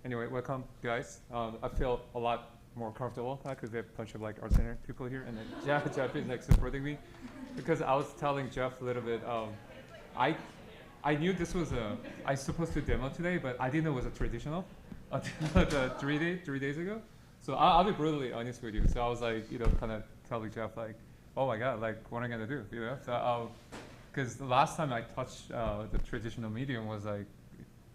Anyway, welcome, guys. I feel a lot more comfortable now because we have a bunch of like art center people here, and then Jeff is like supporting me because I was telling Jeff a little bit. I I knew this was I supposed to demo today, but I didn't know it was a traditional until the 3 days ago. So I'll be brutally honest with you. So I was like, kind of telling Jeff like, oh my god, like what am I gonna do? So because the last time I touched the traditional medium was like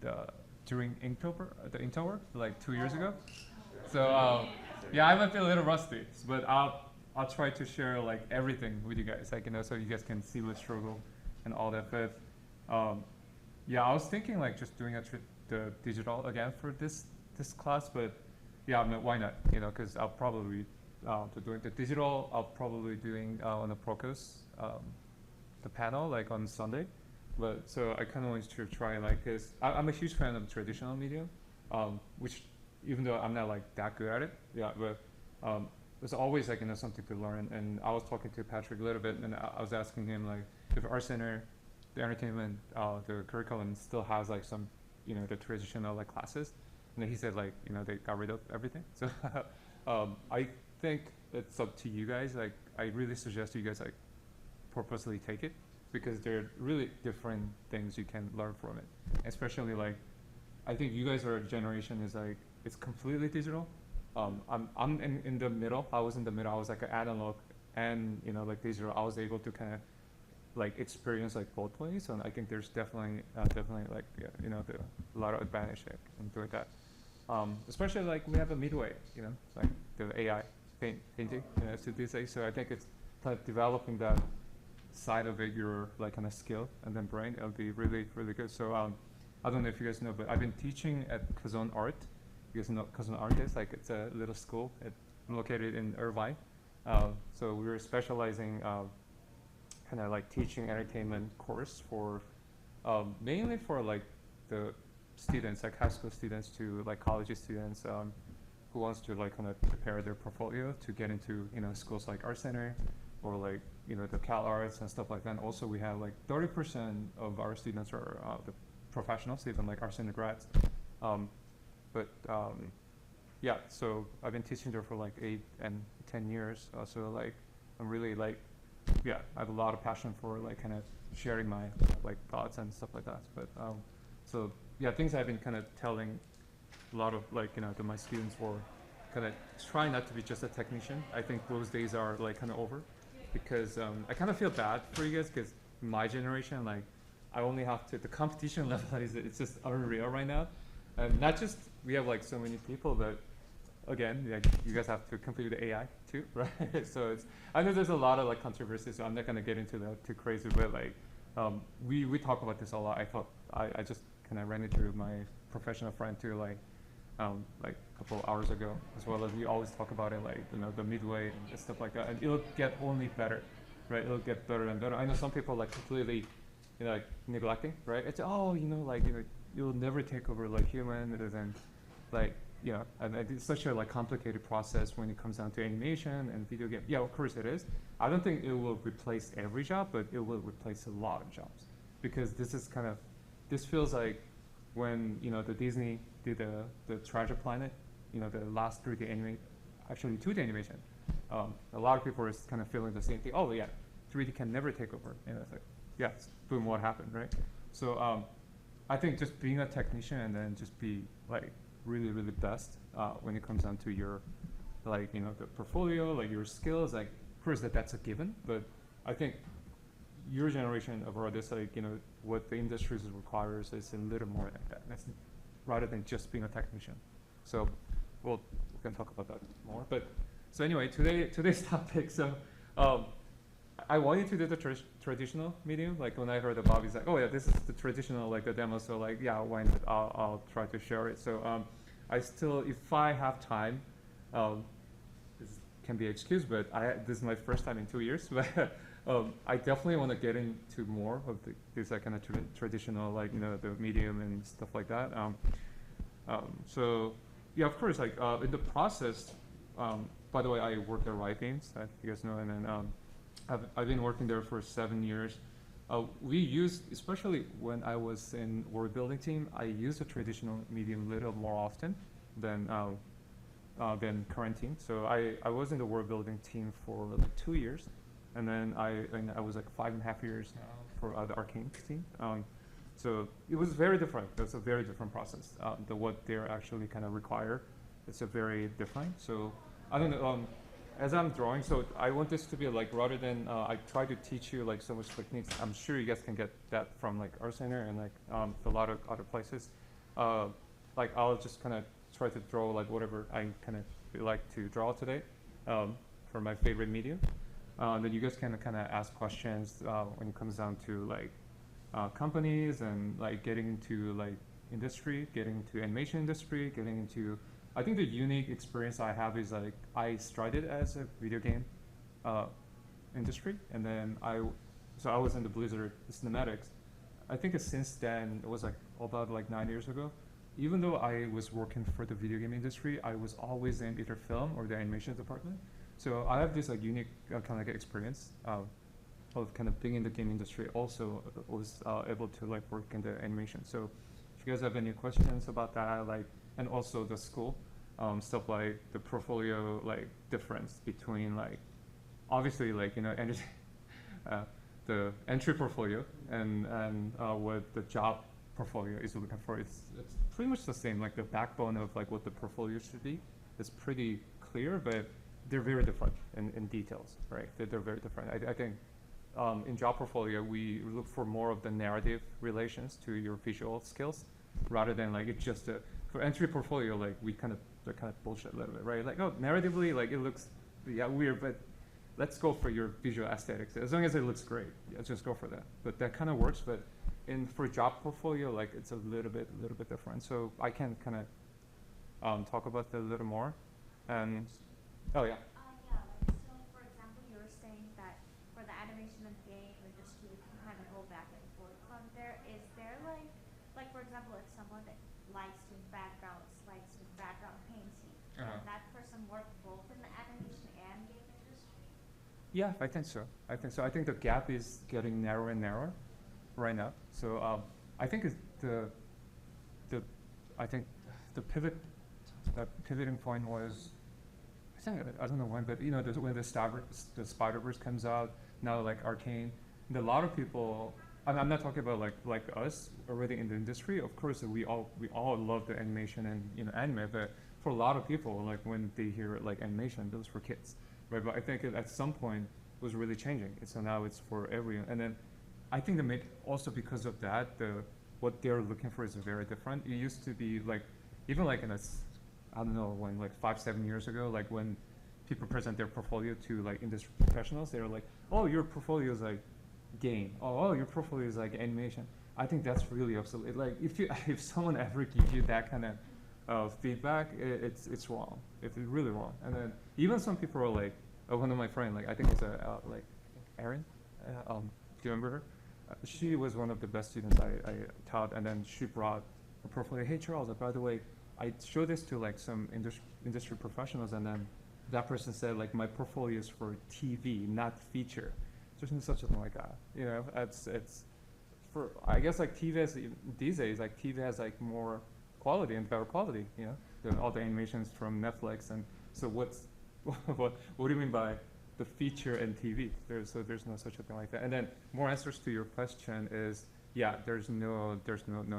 the, during Inktober, the Inktober, like 2 years ago. So yeah, I might be a little rusty, but I'll try to share like everything with you guys, like so you guys can see the struggle and all that. But yeah, I was thinking like just doing the digital again for this class, but yeah, I mean, why not? Because I'll probably doing the digital. I'll probably doing on the Procus the panel like on Sunday. But so I kind of wanted to try like this. I'm a huge fan of traditional medium, which even though I'm not like that good at it, yeah, but there's always like something to learn. And I was talking to Patrick a little bit, and I was asking him like if Art Center, the entertainment, the curriculum still has like some, the traditional like classes, and then he said like they got rid of everything. So I think it's up to you guys. Like I really suggest you guys like purposely take it because there are really different things you can learn from it. Especially like, I think you guys are a generation is like it's completely digital. I'm in the middle. I was in the middle. I was like an analog and like digital. I was able to kind of like experience like both ways, and I think there's definitely like a lot of advantage there in doing that. Especially like we have a midway, like the AI painting, to these days. So I think it's kind of developing that side of it, your like kind of skill and then brain. It'll be really good. So I don't know if you guys know, but I've been teaching at Kazan Art. You guys know Kazan Art is like it's a little school. It's located in Irvine. So we were specializing kind of like teaching entertainment course for mainly for like the students, like high school students to like college students who wants to like kind of prepare their portfolio to get into schools like Art Center or like the Cal Arts and stuff like that. And also we have like 30% of our students are the professionals, even like Art Center grads. Yeah, so I've been teaching there for like 8 and 10 years. So like I'm really like, yeah, I have a lot of passion for like kind of sharing my like thoughts and stuff like that. But so yeah, things I've been kind of telling a lot of like to my students for kind of try not to be just a technician. I think those days are like kind of over because I kind of feel bad for you guys because my generation, like I only have to, the competition level is it's just unreal right now. And not just we have like so many people, but again, like you guys have to compete with AI too, right? So it's, I know there's a lot of like controversy, so I'm not gonna get into that too crazy, but like we talk about this a lot. I thought I just kind of ran into my professional friend too, like a couple of hours ago, as well as we always talk about it, like the midway and stuff like that, and it'll get only better, right? It'll get better and better. I know some people like completely, like neglecting, right? It's you'll never take over like human, and like and it's such a like complicated process when it comes down to animation and video game. Yeah, of course it is. I don't think it will replace every job, but it will replace a lot of jobs because this feels like when the Disney did the Treasure Planet, the last 3D animation, actually 2D animation. A lot of people are kind of feeling the same thing. Oh yeah, 3D can never take over. And it's like, yeah, boom, what happened, right? So I think just being a technician and then just be like really best when it comes down to your like the portfolio, like your skills, like of course that's a given, but I think your generation of artists, like what the industry requires is a little more like that. That's rather than just being a technician. So we can talk about that more. But so anyway, today's topic. So I wanted to do the traditional medium. Like when I heard about it, it's like, oh yeah, this is the traditional like the demo. So like yeah, why not? I'll try to share it. So I still, if I have time, this can be excused, but this is my first time in 2 years. But I definitely want to get into more of this like kind of traditional like the medium and stuff like that. So yeah, of course, like in the process. By the way, I work at Riot Games. You guys know, and then I've been working there for 7 years. We use, especially when I was in world building team, I used a traditional medium a little more often than current team. So I was in the world building team for like 2 years, and then I was like 5.5 years now for the arcane team. So it was very different. That's a very different process. What they're actually kind of require, it's a very different. So I don't know. As I'm drawing, so I want this to be like rather than I try to teach you like so much techniques. I'm sure you guys can get that from like Art Center and like a lot of other places. Like I'll just kind of try to draw like whatever I kind of like to draw today for my favorite medium. Then you guys can kind of ask questions when it comes down to like companies and like getting into like industry, getting into animation industry, getting into. I think the unique experience I have is like I started as a video game industry, and then I was in the Blizzard cinematics. I think since then it was like about like 9 years ago. Even though I was working for the video game industry, I was always in either film or the animation department. So I have this like unique kind of like experience of kind of being in the game industry. Also was able to like work in the animation. So if you guys have any questions about that, like, and also the school stuff like the portfolio like difference between like obviously like the entry portfolio and what the job portfolio is looking for. It's pretty much the same. Like the backbone of like what the portfolio should be is pretty clear, but they're very different in details, right? They're very different. I think in job portfolio we look for more of the narrative relations to your visual skills rather than like it's just for entry portfolio, like they're kind of bullshit a little bit, right? Like, oh, narratively, like it looks weird, but let's go for your visual aesthetics. As long as it looks great, yeah, just go for that. But that kind of works. But for job portfolio, like it's a little bit different. So I can kind of talk about that a little more. And oh yeah. Yeah, like, so for example, you were saying that for the animation and game industry, you can kind of go back and forth from there. Is there like for example, if someone that likes doing backgrounds, likes doing background painting, can that person work both in the animation and game industry? Yeah, I think so. I think the gap is getting narrower and narrower right now. So I think it's the pivoting point was. I don't know when, but when the Spider-Verse comes out now, like Arcane, and a lot of people. I'm not talking about like us already in the industry. Of course, we all love the animation and anime, but for a lot of people, like when they hear like animation, those for kids, right? But I think at some point it was really changing. So now it's for everyone, and then I think also because of that, what they're looking for is very different. It used to be like even like I don't know when like 5-7 years ago, like when people present their portfolio to like industry professionals, they were like, oh, your portfolio is like game. Oh, your portfolio is like animation. I think that's really obsolete. Like if someone ever gives you that kind of feedback, it's wrong. It's really wrong. And then even some people are like, one of my friends, like I think it's like Erin. Do you remember her? She was one of the best students I taught, and then she brought a portfolio. Hey Charles, by the way, I showed this to like some industry professionals, and then that person said like my portfolio is for TV, not feature. There's such a thing like that. It's for I guess like TV has these days like TV has like more quality and better quality. All the animations from Netflix, and so what do you mean by the feature and TV? There's no such a thing like that. And then more answers to your question is yeah, there's no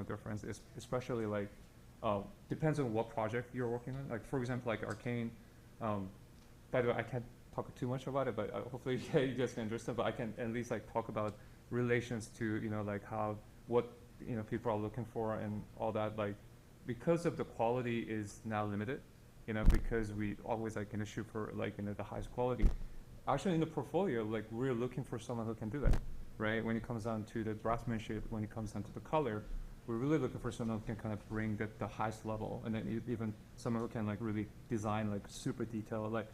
difference, especially like. Depends on what project you're working on. Like for example, like Arcane. By the way, I can't talk too much about it, but hopefully you guys can understand. But I can at least like talk about relations to like what people are looking for and all that. Like because of the quality is now limited, because we always like shoot for like the highest quality. Actually, in the portfolio, like we're looking for someone who can do that, right? When it comes down to the draftsmanship, when it comes down to the color. We're really looking for someone who can kind of bring the highest level, and then even someone who can like really design like super detailed. Like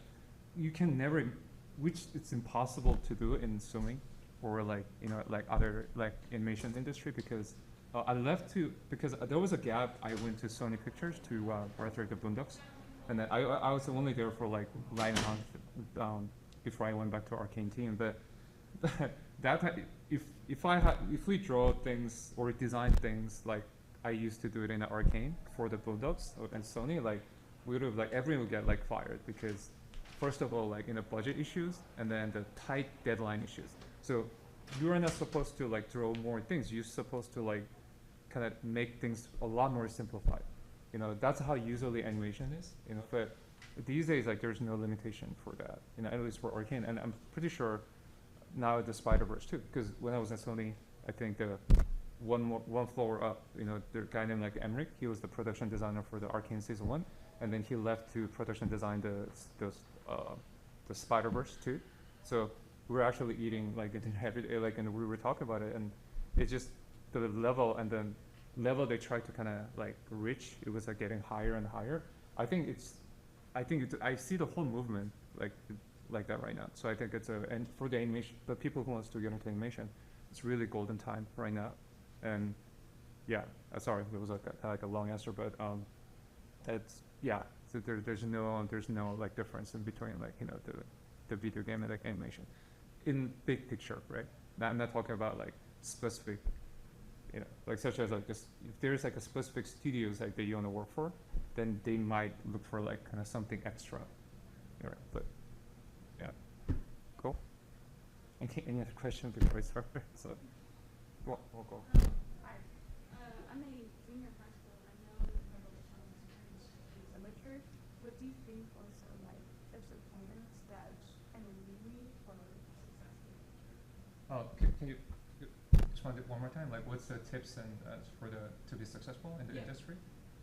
you can never, which it's impossible to do in swimming or like like other like animation industry because I left because there was a gap. I went to Sony Pictures to write the Boondocks, and then I was only there for like 9 months before I went back to Arcane team. But that if we draw things or design things like I used to do it in Arcane for the Bulldogs and Sony, like we would have like everyone would get like fired because first of all like budget issues and then the tight deadline issues. So you are not supposed to like draw more things. You're supposed to like kind of make things a lot more simplified. That's how usually animation is. But these days like there's no limitation for that. At least for Arcane, and I'm pretty sure now the Spider-Verse too. Because when I was at Sony, I think the one floor up, the guy named like Emmerich, he was the production designer for the Arcane season 1, and then he left to production design the Spider-Verse too. So we were actually eating like every day, like, and we were talking about it, and it's just the level and then level they tried to kind of like reach, it was like getting higher and higher. I see the whole movement like that right now. So I think and for the animation, the people who wants to get into animation, it's really golden time right now. And yeah, sorry, it was like a long answer, but it's yeah. So there's no like difference in between like the video game and like animation, in big picture, right? I'm not talking about like specific, like such as like just if there's like a specific studios like that you want to work for, then they might look for like kind of something extra, right? But yeah, cool. Any other questions before I start? So, we'll go. I'm a junior high school, and I know the revolution is immature. But do you think also like there's a point that and really for successful? Oh, can you just want to do it one more time? Like, what's the tips and to be successful in the industry?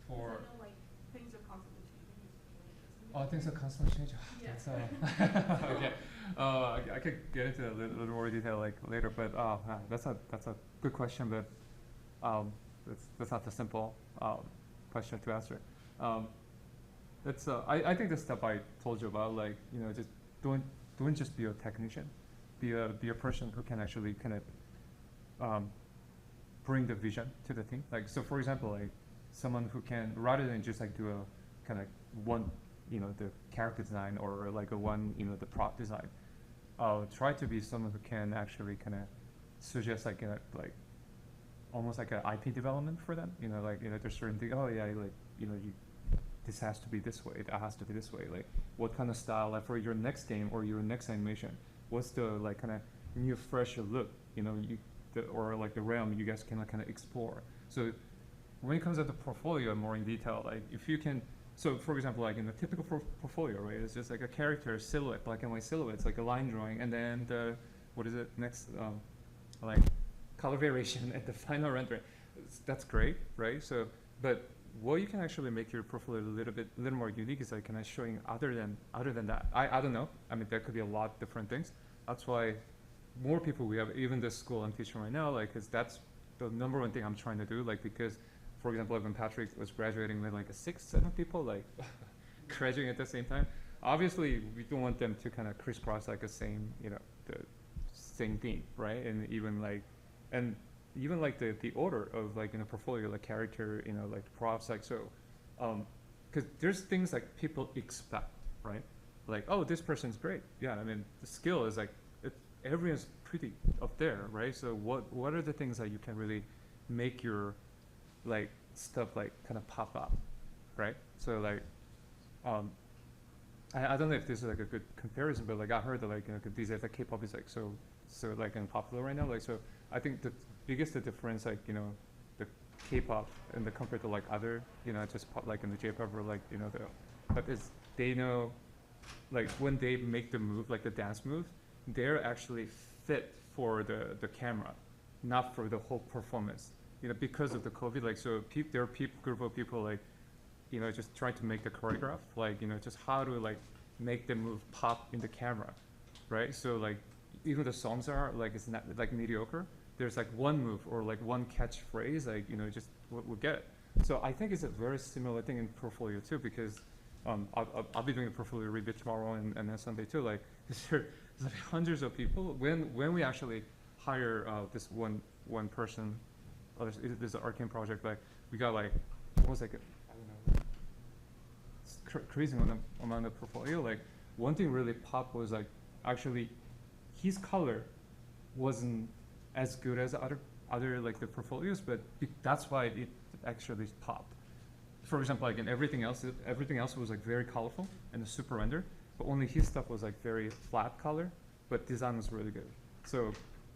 For I know like things are constantly changing. Oh, things are constantly changing. Yeah. That's okay. I could get into a little more detail like later, but that's a good question, but that's not the simple question to answer. I think the stuff I told you about, like just don't just be a technician, be a person who can actually kind of bring the vision to the team. Like, so for example, like someone who can, rather than just like do a kind of one the character design or like the prop design, try to be someone who can actually kind of suggest like almost like an IP development for them. There's certain things. Oh yeah, this has to be this way. That has to be this way. Like, what kind of style, like for your next game or your next animation, what's the like kind of new, fresh look? Or like the realm you guys can kind of explore. So when it comes to the portfolio more in detail, like if you can. So for example, like in the typical portfolio, right, it's just like a character silhouette, black and white silhouettes, like a line drawing, and then next, like color variation at the final render. That's great, right? So, but what you can actually make your portfolio a little more unique is like kind of showing other than that. I don't know. I mean, there could be a lot of different things. That's why more people we have, even this school I'm teaching right now, like, cause that's the number one thing I'm trying to do, like, because for example, when Patrick was graduating with like 6-7 people, like graduating at the same time, obviously we don't want them to kind of crisscross like the same, the same theme, right? And even like the order of like in a portfolio, like character, like props, like so, because there's things like people expect, right? Like, oh, this person's great. Yeah, I mean, the skill is like everyone's pretty up there, right? So what are the things that you can really make your like stuff like kind of pop up, right? So like, I don't know if this is like a good comparison, but like I heard that like these days like K-pop is like so like popular right now. Like, so I think the biggest difference like the K-pop and the compared to like other just pop like in the J-pop or like but is they know like when they make the move, like the dance move, they're actually fit for the camera, not for the whole performance. Because of the COVID, like, so there are group of people like, just trying to make the choreograph, like, just how to like make the move pop in the camera, right? So like, even the songs are like, it's not like mediocre. There's like one move or like one catchphrase, like, just we'll get it. So I think it's a very similar thing in portfolio too, because I'll be doing a portfolio review tomorrow and then Sunday too. Like, there's like hundreds of people. When we actually hire this one person. There's an Arcane project, like we got like what was like I don't know, it's crazy amount of portfolio. Like one thing really popped was like actually his color wasn't as good as other like the portfolios, but that's why it actually popped. For example, like in everything else was like very colorful and super rendered, but only his stuff was like very flat color, but design was really good. So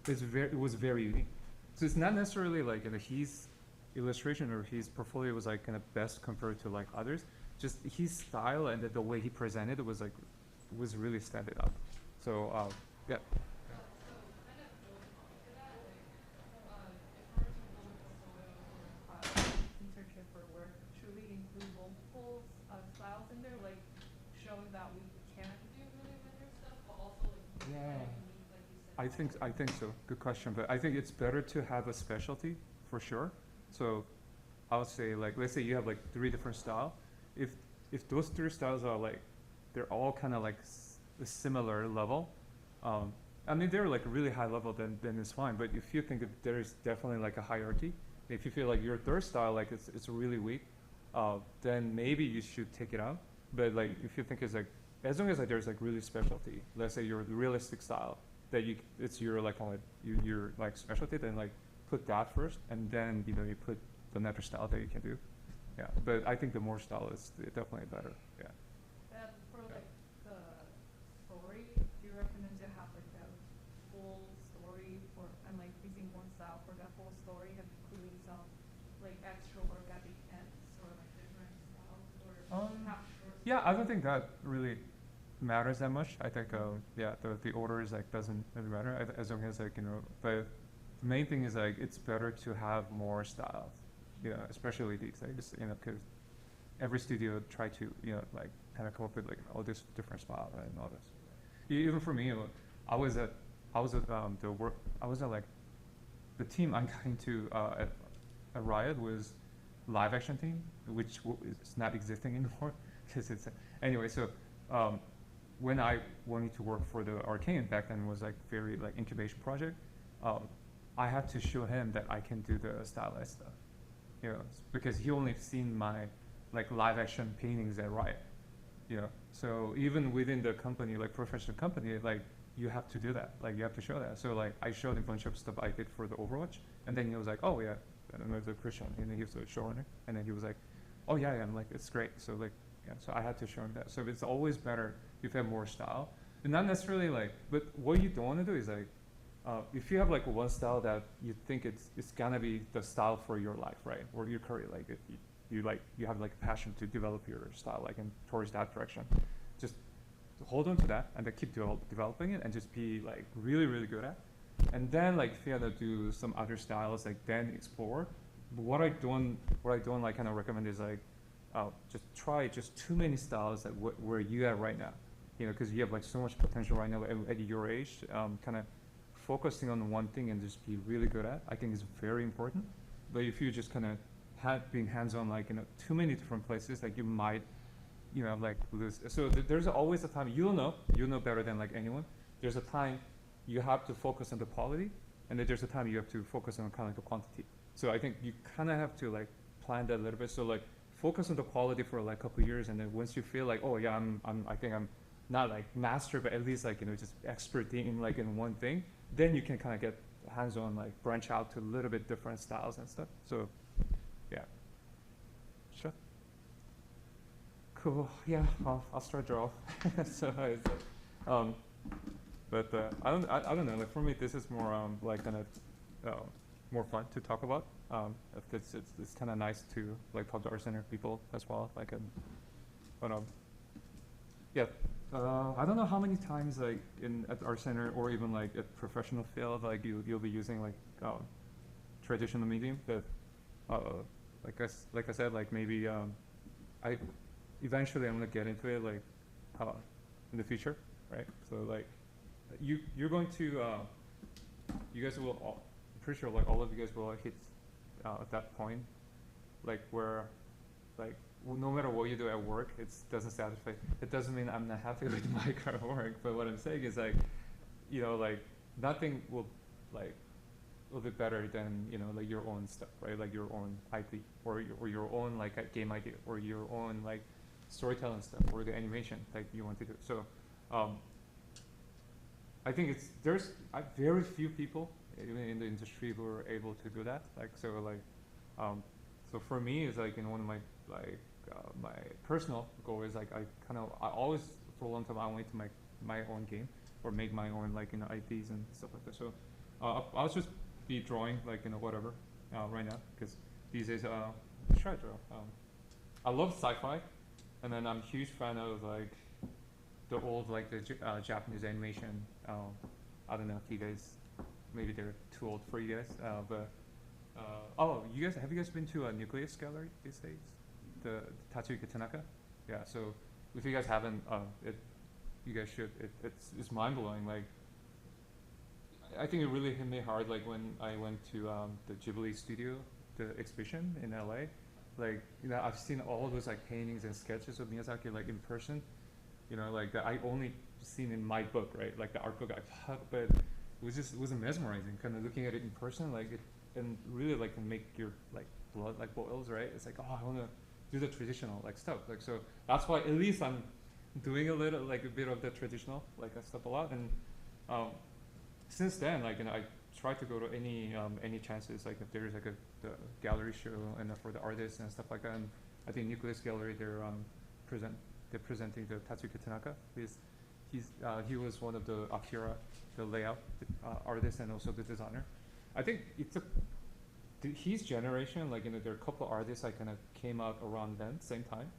it was very unique. So it's not necessarily like his illustration or his portfolio was like kind of best compared to like others. Just his style and the way he presented it was really standing out. So yeah. Internship or work truly include multiple styles in there, like showing that we can do really render stuff, but also like Yeah. unique, like you said. I think so. Good question, but I think it's better to have a specialty for sure. So I would say like let's say you have like 3 different styles. If those 3 styles are like they're all kind of like a similar level, I mean they're like really high level, then it's fine. But if you think that there is definitely like a hierarchy, if you feel like your third style like it's really weak, then maybe you should take it out. But like if you think it's like as long as like there's like really specialty, let's say your realistic style that it's your like your like specialty, then like put that first, and then you put the another style that you can do. Yeah, but I think the more style is definitely better. Yeah. And for like the story, do you recommend to have like a full story and like using one style for that full story and including some like extra work at the end, sort of like different styles, or half short? Yeah, I don't think that really matters that much. I think yeah, the order is like doesn't really matter as long as like but the main thing is like it's better to have more styles, especially these days, because every studio try to like kind of come up with like all this different style, right, and all this. Even for me, I was at like the team I got into at Riot was live action team, which is not existing anymore because it's anyway. So when I wanted to work for the Arcane back then, was like very like incubation project. I had to show him that I can do the stylized stuff, because he only seen my like live action paintings at Riot, So even within the company, like professional company, like you have to do that, like you have to show that. So like I showed him a bunch of stuff I did for the Overwatch, and then he was like, oh yeah, and there's a Christian, and then he was a showrunner, and then he was like, oh yeah, and like it's great. So like yeah, so I had to show him that. So it's always better if you have more style, and not necessarily like, but what you don't want to do is like. If you have like one style that you think it's gonna be the style for your life, right, or your career, like if you have like a passion to develop your style like in towards that direction, just hold on to that and then keep developing it and just be like really really good at, and then like if you have to do some other styles, like then explore. But what I don't like kind of recommend is like just try just too many styles that where you at right now, because you have like so much potential right now at your age, kind of. Focusing on one thing and just be really good at, I think is very important. But if you just kind of being hands-on like too many different places, like you might, like lose. So there's always a time you know better than like anyone. There's a time you have to focus on the quality, and then there's a time you have to focus on kind of the quantity. So I think you kind of have to like plan that a little bit. So like focus on the quality for like a couple of years, and then once you feel like, oh yeah, I think I'm not like master, but at least like just expert in like in one thing. Then you can kind of get hands-on, like branch out to a little bit different styles and stuff. So, yeah. Sure. Cool. Yeah, I'll start draw. So, but I don't know. Like for me, this is more like kind of more fun to talk about. It's kind of nice to like talk to our center people as well. Like, but yeah. I don't know how many times like at our center or even like at professional field like you'll be using like traditional medium, but like I said, like maybe I eventually I'm gonna get into it like in the future, right? So like you're going to you guys will I'm pretty sure like all of you guys will hit at that point like where like no matter what you do at work, it doesn't satisfy. It doesn't mean I'm not happy with my current work, but what I'm saying is like, like nothing will be better than like your own stuff, right? Like your own IP or your own like a game idea or your own like storytelling stuff or the animation like you want to do. So I think there's very few people even in the industry who are able to do that. Like so like, so for me it's like one of my like my personal goal is like I always for a long time I wanted to make my own game or make my own like IPs and stuff like that. So I'll just be drawing like whatever right now because these days should I draw? I love sci-fi, and then I'm a huge fan of like the old like the Japanese animation. I don't know if you guys maybe they're too old for you guys, but oh, have you guys been to a Nucleus Gallery these days? The Tatsuki Tanaka? Yeah. So if you guys haven't, you guys should. It's mind blowing. Like I think it really hit me hard. Like when I went to the Ghibli studio, the exhibition in LA. Like I've seen all those like paintings and sketches of Miyazaki like in person. Like that I only seen in my book, right? Like the art book I bought, but it was mesmerizing. Kind of looking at it in person, like it, and really like can make your like blood like boils, right? It's like I want to do the traditional like stuff, like so. That's why at least I'm doing a bit of the traditional like stuff a lot, and since then like I try to go to any chances like if there's like the gallery show and for the artists and stuff like that. And I think Nucleus Gallery they're presenting the Tatsuki Tanaka. He was one of the Akira, the layout artist and also the designer. I think it's his generation, like there are a couple of artists that kind of came out around then, same time.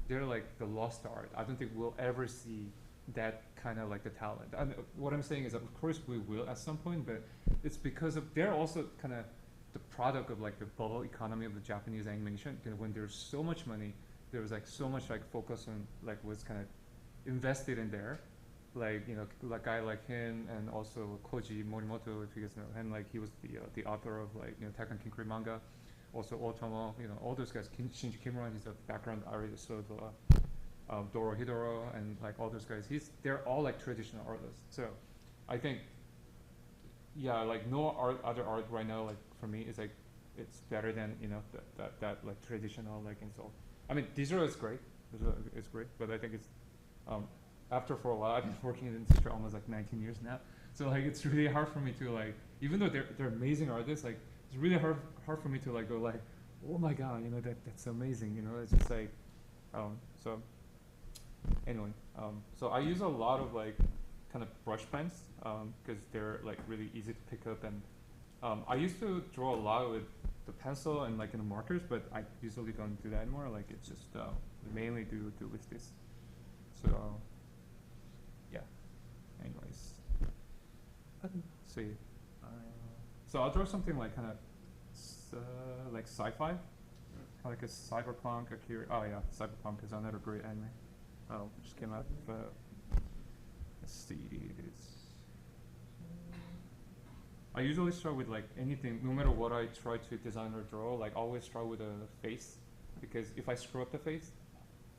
They're like the lost art. I don't think we'll ever see that kind of like the talent. And what I'm saying is, that of course we will at some point, but it's because of they're also kind of the product of like the bubble economy of the Japanese animation. When there's so much money, there was like so much like focus on like was kind of invested in there. Like like guy like him and also Koji Morimoto, if you guys know, and like he was the author of like Tekken Kinkuri manga, also Otomo, all those guys. Shinji Kimura, he's a background artist of Doro Hidoro and like all those guys. They're all like traditional artists. So I think like no other art right now like for me is like it's better than that like traditional like insult. I mean Dizero is great. It's great, but I think it's after for a while, I've been working in the industry almost like 19 years now. So like it's really hard for me to like, even though they're amazing artists, like it's really hard for me to like go like, oh my god, that's amazing. It's just like, so anyway, so I use a lot of like kind of brush pens because they're like really easy to pick up, and I used to draw a lot with the pencil and like markers, but I usually don't do that anymore. Like it's just mainly do with this. So yeah. Anyways, let's see. So I'll draw something like kind of like sci-fi, like a cyberpunk. Oh yeah, cyberpunk is another great anime. Oh, just came out. But let's see. I usually start with like anything, no matter what I try to design or draw. Like always start with a face, because if I screw up the face,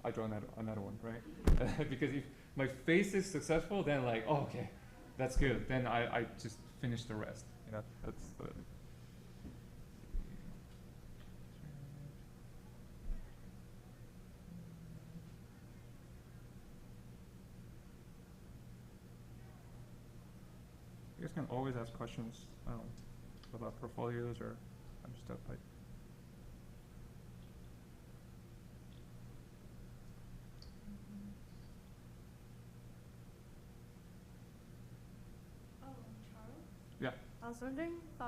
I draw another one, right? Because if my face is successful, then like, oh, okay, that's good. Then I just finish the rest. That's the. You guys can always ask questions about portfolios or other stuff. Yeah. I was wondering if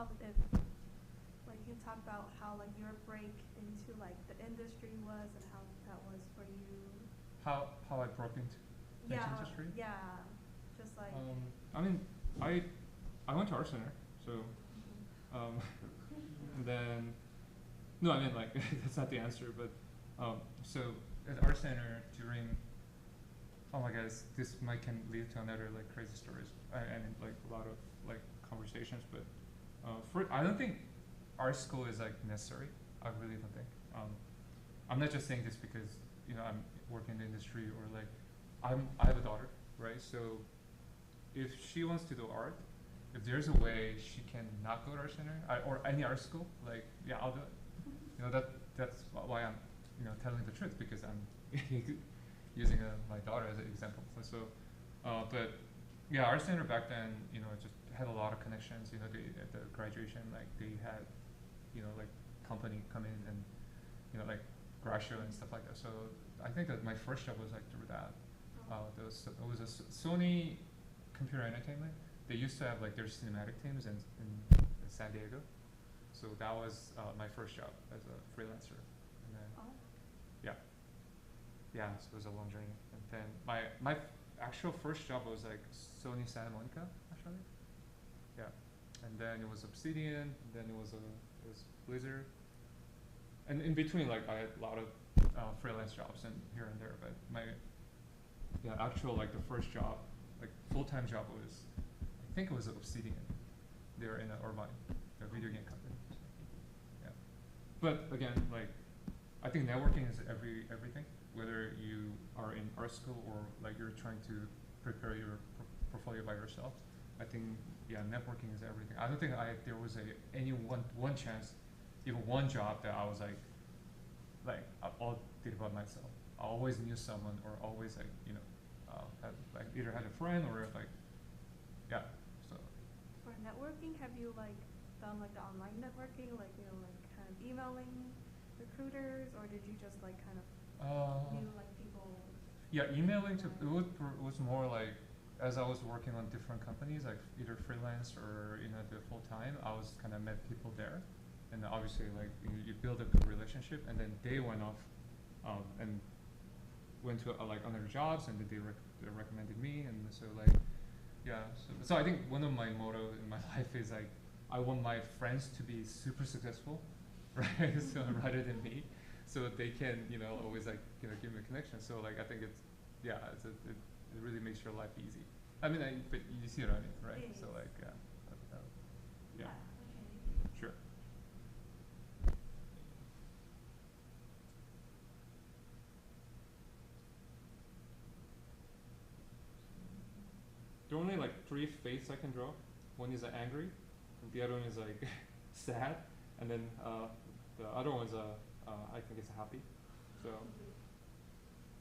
like you can talk about how like your break into like the industry was and how that was for you. How I broke into the industry? Yeah. Just like I mean I went to art center, so and then no, I mean like that's not the answer, but so at art center during oh my god, this might can lead to another like crazy stories and like a lot of like conversations, but I don't think art school is like necessary. I really don't think. I'm not just saying this because I'm working in the industry or like I have a daughter, right? So if she wants to do art, if there's a way she can not go to art center or any art school, like yeah, I'll do it. That's why I'm telling the truth, because I'm using my daughter as an example. So but Yeah, our center back then, just had a lot of connections. At the graduation, like they had, like company come in and, like grad show and stuff like that. So I think that my first job was like through that. It was a Sony Computer Entertainment. They used to have like their cinematic teams in San Diego. So that was my first job as a freelancer. And then, Oh. yeah, so it was a long journey. And then my actual first job was like Sony Santa Monica, actually. Yeah. And then it was Obsidian, and then it was Blizzard. And in between, like I had a lot of freelance jobs and here and there, but my actual like the first job, like full-time job was, I think it was Obsidian. They were in Irvine, a video game company. So, yeah. But again, like I think networking is everything. Whether you are in art school or like you're trying to prepare your portfolio by yourself, I think networking is everything. I don't think there was any one chance, even one job that I was like I all did about myself. I always knew someone, or always like had like either had a friend or like so. For networking, have you like done like the online networking, like like kind of emailing recruiters, or did you just like kind of knew like people? Yeah, emailing it was more like as I was working on different companies, like either freelance or the full time. I was kind of met people there, and obviously like you build a good relationship, and then they went off, and went to like other jobs, and they recommended me, and so like so I think one of my motto in my life is like I want my friends to be super successful, right? So rather than me, so they can always like give me a connection. So like I think it really makes your life easy. I mean, but you see what I mean, right? Yes. So like yeah, Okay. sure. There are only like 3 faces I can draw. One is angry, and the other one is like sad, and then the other one's I think it's happy. So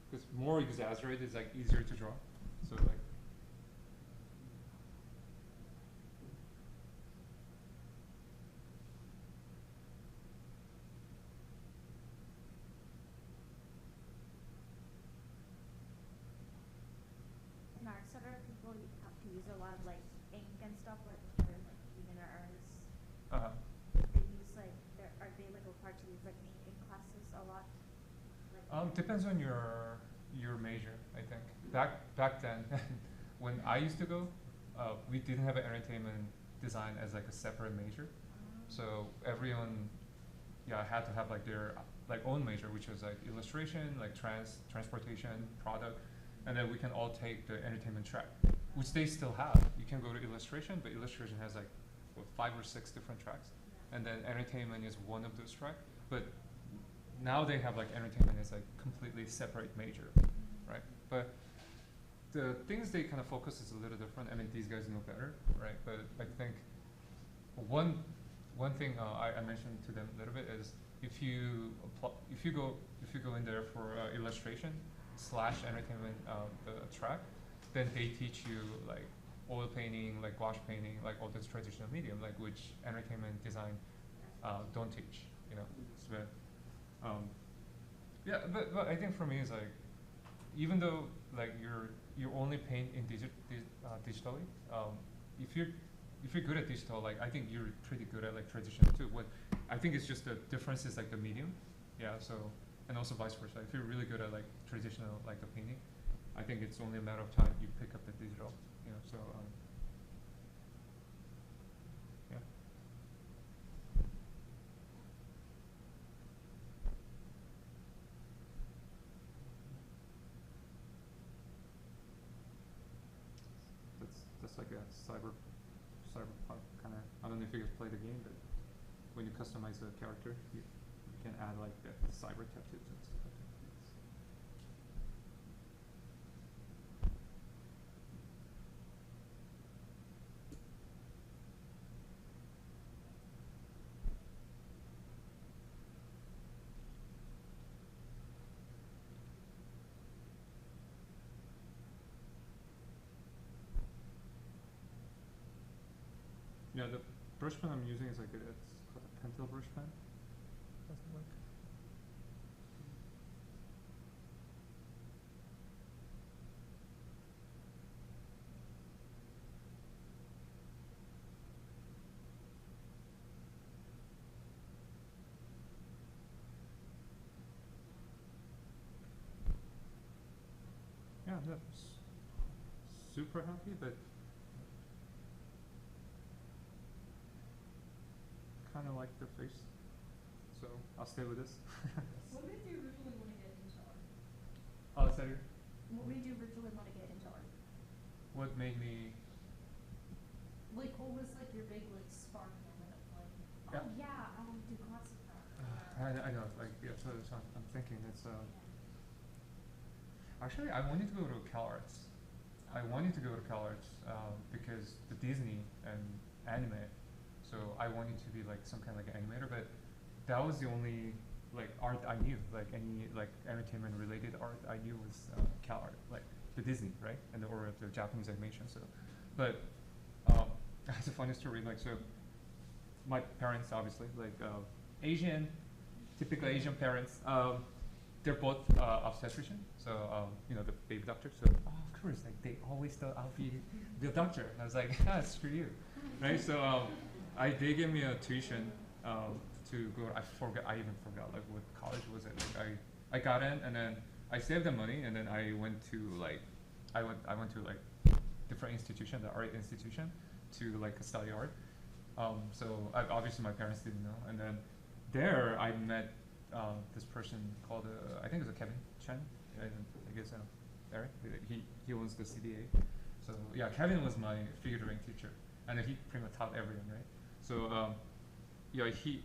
because more exaggerated is like easier to draw. So like In art center, people have to use a lot of like ink and stuff, like for like beginner artists. They use like are they like required to use like ink in classes a lot? Like depends on your major, I think. Back then, when I used to go, we didn't have entertainment design as like a separate major. So everyone, had to have like their like own major, which was like illustration, like transportation, product, and then we can all take the entertainment track, which they still have. You can go to illustration, but illustration has like 5 or 6 different tracks, and then entertainment is one of those tracks. But now they have like entertainment is like completely separate major, right? But the things they kind of focus is a little different. I mean, these guys know better, right? But I think one thing I mentioned to them a little bit is if you go in there for illustration / entertainment the track, then they teach you like oil painting, like gouache painting, like all this traditional medium, like which entertainment design don't teach, So, but I think for me it's like even though like you only paint in digitally, if you're good at digital, like I think you're pretty good at like traditional too. What I think it's just the difference is like the medium, So and also vice versa. If you're really good at like traditional like the painting, I think it's only a matter of time you pick up the digital, So yeah. That's like a cyberpunk kind of. I don't know if you guys play the game, but when you customize a character, you can add like the cyber tattoos and stuff like that. Yeah, the brush pen I'm using is like it's called a Pentel brush pen. Doesn't work. Yeah, I'm not super happy, but kind of like the face, so I'll stay with this. What made you originally want to get into art? Oh, is that it? What made you originally want to get into art? What made me? Like, what was like your big like spark moment of like, Yeah. oh yeah, I want to do concept art. I know, like yeah. So I'm thinking it's actually I wanted to go to CalArts. I wanted to go to CalArts because the Disney and anime, so I wanted to be like some kind of like animator, but that was the only like art I knew, like any like entertainment related art I knew was CalArt, like the Disney, right, and or the Japanese animation. So, but it's a funny story. Like so, my parents obviously like Asian, typical Asian parents. They're both obstetrician, so you know the baby doctor. So of course, like they always thought I'll be the doctor. And I was like, ah, screw you, right? So they gave me a tuition to go. I even forgot like what college was it. Like I got in and then I saved the money and then I went to like I went to like different institution, the art institution, to like study art. So obviously my parents didn't know, and then there I met this person called I think it's a Kevin Chen. I guess Eric. He owns the CDA. So yeah, Kevin was my figurating teacher, and he pretty much taught everything, right? So he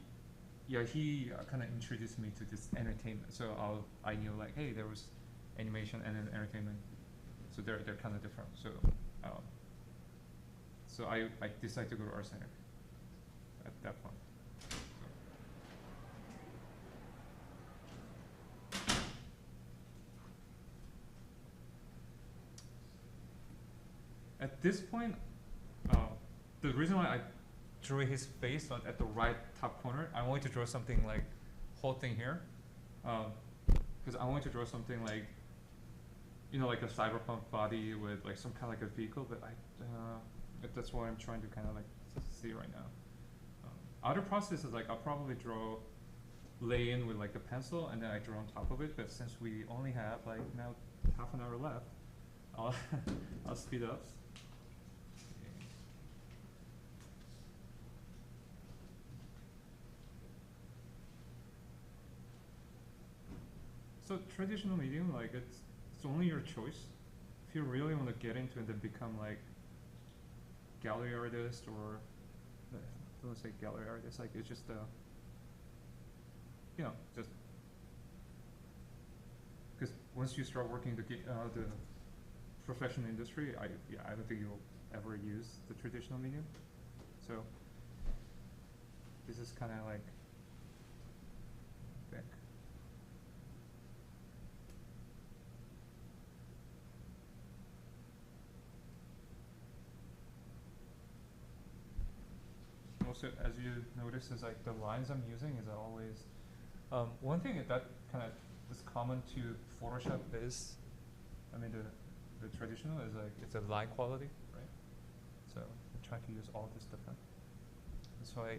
kind of introduced me to this entertainment. So I knew like, hey, there was animation and then entertainment. So they're kind of different. So I decided to go to art center at that point. At this point, the reason why I drew his face at the right top corner, I wanted to draw something like whole thing here, because I wanted to draw something like, you know, like a cyberpunk body with like some kind of like a vehicle. But that's what I'm trying to kind of like see right now. Other process is like I'll probably lay in with like a pencil and then I draw on top of it. But since we only have like now half an hour left, I'll speed up. So traditional medium, like it's only your choice. If you really want to get into it and become like gallery artist or I don't want to say gallery artist, like it's just you know, just because once you start working the professional industry, I don't think you'll ever use the traditional medium. So this is kind of like thick. Also, as you notice, is like the lines I'm using is always one thing that kind of is common to Photoshop is, I mean the traditional is like it's a line quality, right? So I'm trying to use all this different. That's why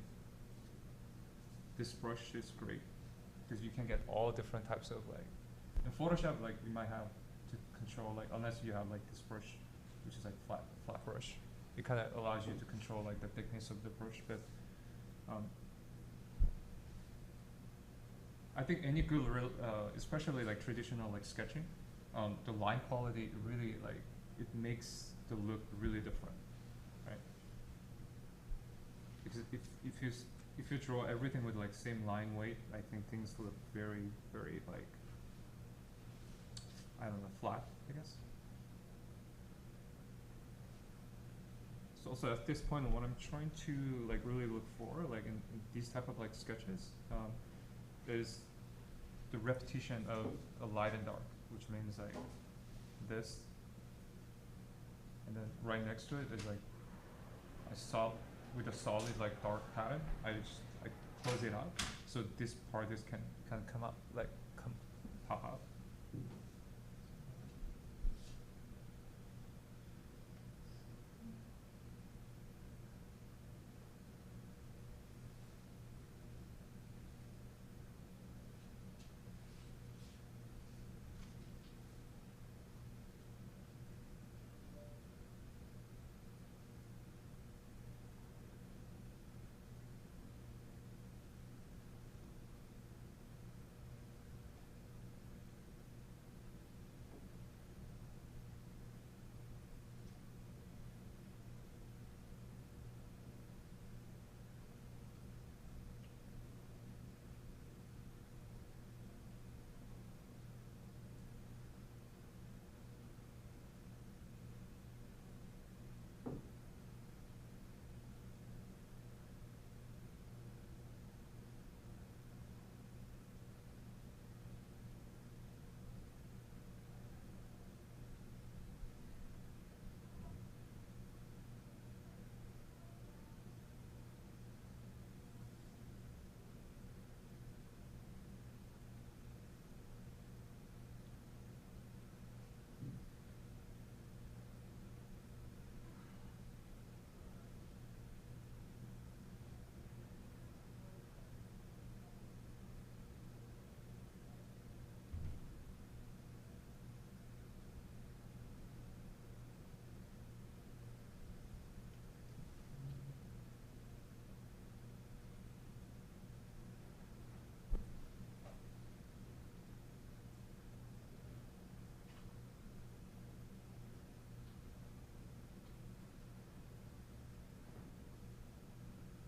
this brush is great because you can get all different types of like. In Photoshop, like you might have to control like unless you have like this brush, which is like flat brush. It kind of allows you to control like the thickness of the brush, but I think any good, especially like traditional like sketching, the line quality really like it makes the look really different, right? Because if you draw everything with like same line weight, I think things look very like I don't know, flat, I guess. So also at this point, what I'm trying to like really look for, like in these type of like sketches, is the repetition of a light and dark, which means like this, and then right next to it is like a with a solid like dark pattern, I just I close it up, so this part just can come up like pop out.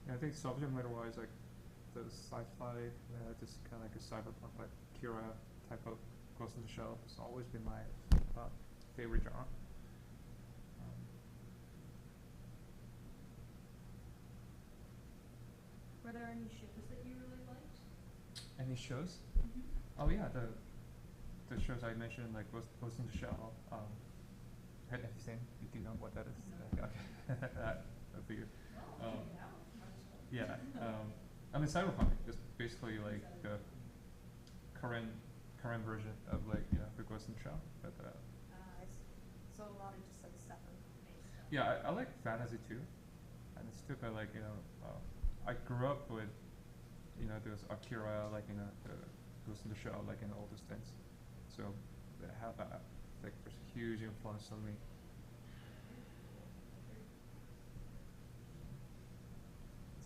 Yeah, I think subject matter wise, like the sci-fi, just kind of like a cyberpunk, like Kira type of Ghost in the Shell, has always been my favorite genre. Were there any shows that you really liked? Any shows? Mm-hmm. Oh yeah, the shows I mentioned, like Ghost in the Shell. Have you seen? You do know what that is? No. Okay, I figured. Oh, check it out. Yeah, I mean cyberpunk is basically like the current version of like the Ghost in the Shell, but I see. So a lot of just like cyberpunk-based stuff. yeah, I like fantasy too, and it's too bad like I grew up with those Akira, like the Ghost in the Shell, like all those things, so they have like there's a huge influence on me.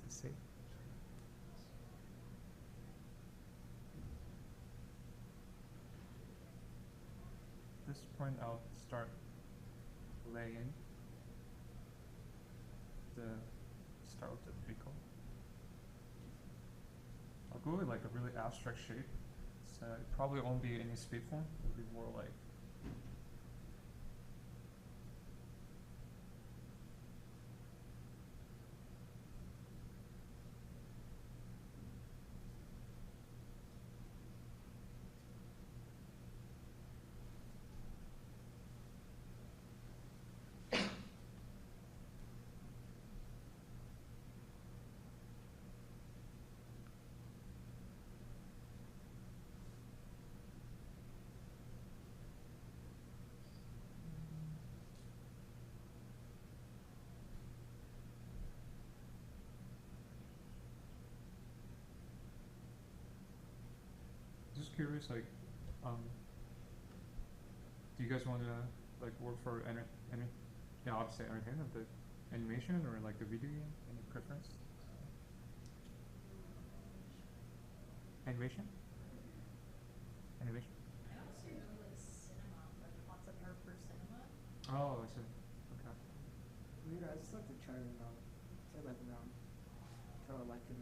Let's see. At this point, I'll start laying the start with the vehicle. I'll go with like a really abstract shape. So it probably won't be any speed form. It'll be more like just curious, like, do you guys want to like work for obviously entertainment, but animation or like the video game? Any preference? Animation? Animation? I don't see really like cinema, like concept art for cinema. Oh, I see. Okay. Weird, I just like to try it out. Try like around. Kind of like it.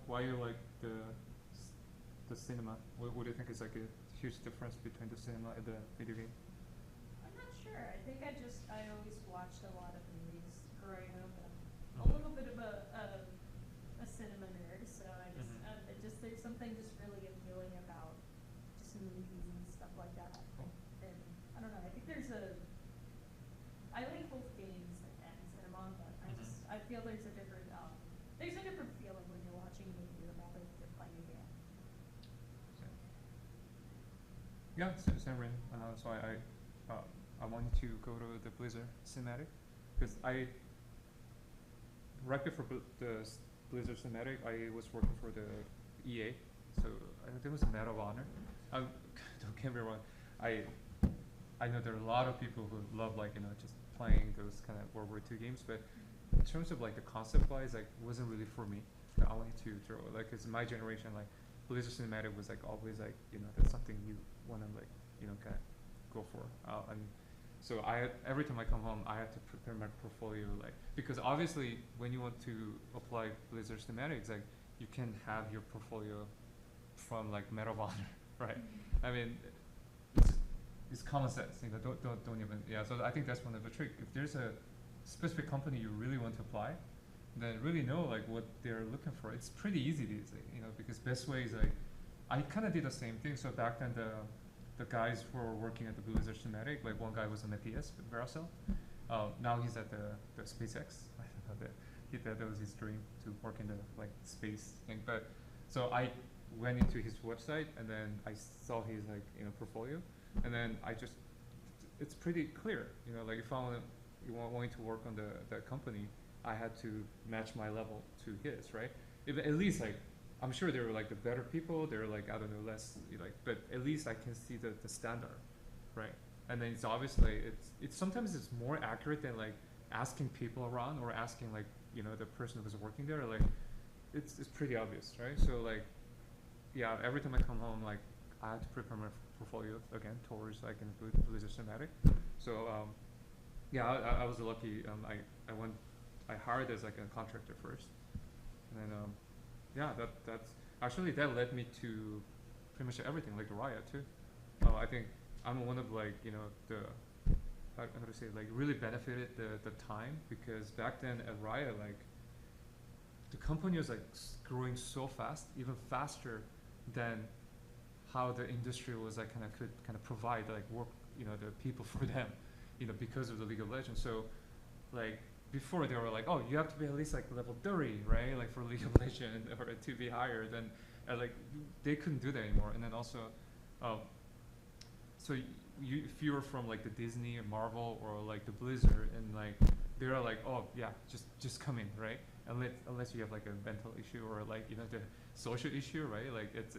Why you like the cinema? What do you think is like a huge difference between the cinema and the video game? I'm not sure. I think I always watched a lot of movies growing up, and I'm a Mhm. little bit of a cinema nerd, so it just there's something just really appealing about just movies and stuff like that. Cool. And I don't know. I think I like both games and cinema, Yeah, same ring. So I wanted to go to the Blizzard cinematic because right before Blizzard cinematic, I was working for the EA, so I think it was a Medal of Honor. Don't get me wrong, I know there are a lot of people who love like just playing those kind of World War II games, but in terms of like the concept wise, like wasn't really for me. I wanted to throw like, cause my generation like Blizzard cinematic was like always like that's something you wanna like kind of go for. And so every time I come home, I have to prepare my portfolio like because obviously when you want to apply Blizzard schematics, like you can have your portfolio from like Medal of Honor, right? I mean, it's common sense. Don't even So I think that's one of the trick. If there's a specific company you really want to apply, then really know like what they're looking for. It's pretty easy these days, because best way is like I kind of did the same thing. So back then the guys who were working at the Blizzard schematic, like one guy was on the PS Veracel. Now he's at the SpaceX. I don't know that was his dream to work in the like space thing. But so I went into his website and then I saw his like portfolio, and then it's pretty clear. Like if I want to work on that company, I had to match my level to his, right? If at least like I'm sure there were like the better people. They're like I don't know less like, but at least I can see the standard, right? And then it's obviously it's sometimes it's more accurate than like asking people around or asking like the person who was working there. Like it's pretty obvious, right? So like every time I come home, like I have to prepare my portfolio again towards like in Blizzard schematic. So I was lucky. I hired as like a contractor first, and then that's actually that led me to pretty much everything like Riot too. I think I'm one of like the how to say like really benefited the time because back then at Riot like the company was like growing so fast, even faster than how the industry was like could provide like work the people for them, because of the League of Legends. So like before they were like, oh, you have to be at least like level 30, right? Like for League of Legends or to be higher than like they couldn't do that anymore. And then also, so if you were from like the Disney or Marvel or like the Blizzard and like they're like, oh yeah, just come in, right? Unless you have like a mental issue or like the social issue, right? Like it's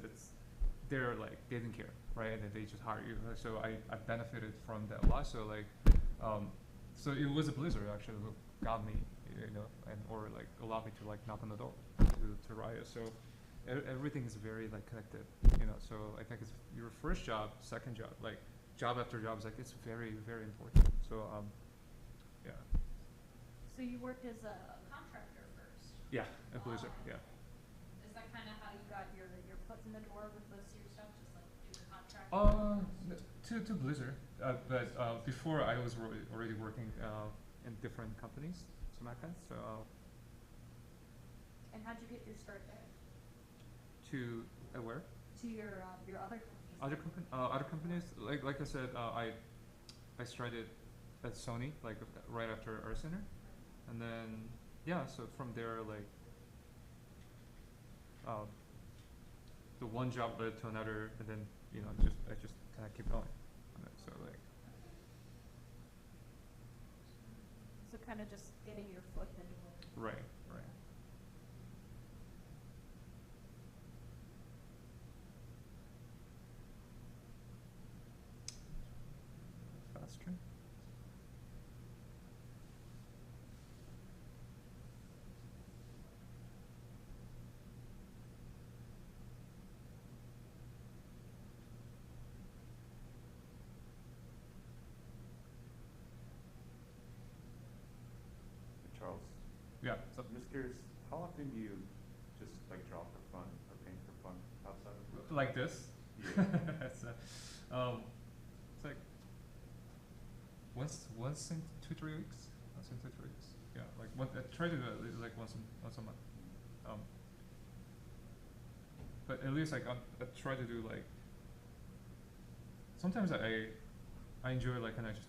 they're like they didn't care, right? And then they just hire you. So I benefited from that a lot. So like so it was a Blizzard actually who got me, and or like allowed me to like knock on the door to Riot. So everything is very like connected, So I think it's your first job, second job, like job after job is like it's very very important. So yeah. So you worked as a contractor first. Yeah, at Blizzard. Yeah. Is that kind of how you got your foot in the door with most of your stuff, just like doing contract? To Blizzard, but before I was already working in different companies, so like that. So. And how'd you get your start there? To where? To your other companies. Other companies, like I said, I started at Sony like right after Art Center, and then so from there like the one job led to another, and then I just kind of keep going. So like. So kind of just getting your foot in. Right. Faster. Charles, Yeah. So I'm just curious, how often do you just like draw for fun or paint for fun outside of work? like this. Yeah. it's like once in 2-3 weeks. Once in 2-3 weeks. Yeah, like I try to do it like once a month. But at least like I try to do like. Sometimes I enjoy like and I just